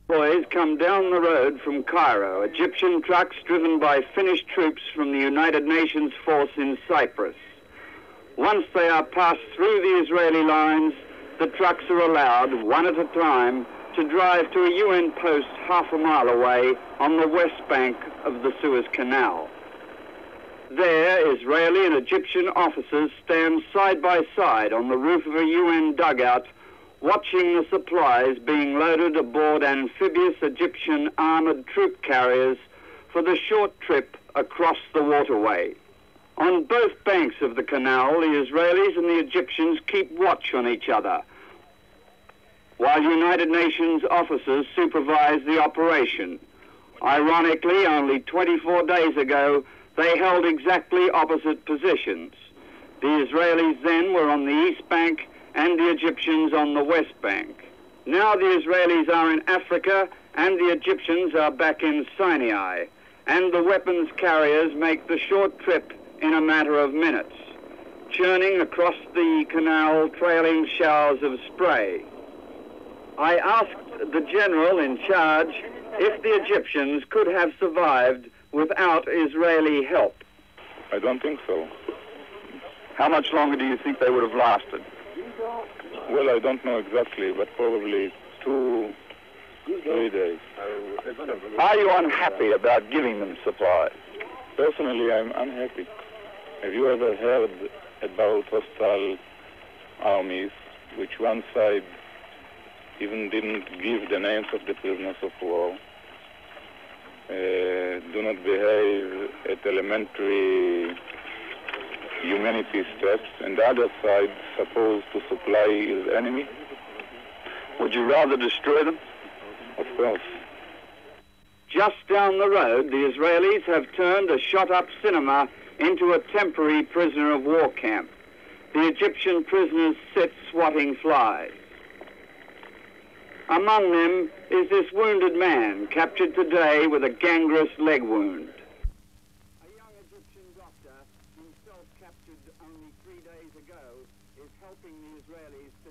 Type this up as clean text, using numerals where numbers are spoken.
Boys come down the road from Cairo, Egyptian trucks driven by Finnish troops from the United Nations force in Cyprus. Once they are passed through the Israeli lines, the trucks are allowed, one at a time, to drive to a UN post half a mile away on the west bank of the Suez Canal. There, Israeli and Egyptian officers stand side by side on the roof of a UN dugout, watching the supplies being loaded aboard amphibious Egyptian armoured troop carriers for the short trip across the waterway. On both banks of the canal, the Israelis and the Egyptians keep watch on each other, while United Nations officers supervise the operation. Ironically, only 24 days ago, they held exactly opposite positions. The Israelis then were on the east bank and the Egyptians on the west bank. Now the Israelis are in Africa and the Egyptians are back in Sinai, and the weapons carriers make the short trip in a matter of minutes, churning across the canal, trailing showers of spray. I asked the general in charge if the Egyptians could have survived without Israeli help. I don't think so. How much longer do you think they would have lasted? Well, I don't know exactly, but probably 2-3 days. Are you unhappy about giving them supplies? Personally, I'm unhappy. Have you ever heard about hostile armies, which one side even didn't give the names of the prisoners of war, do not behave at elementary humanity steps, and the other side supposed to supply his enemy? Would you rather destroy them? Of course. Just down the road, the Israelis have turned a shot-up cinema into a temporary prisoner of war camp. The Egyptian prisoners sit swatting flies. Among them is this wounded man, captured today with a gangrenous leg wound. A young Egyptian doctor, himself captured only 3 days ago, is helping the Israelis to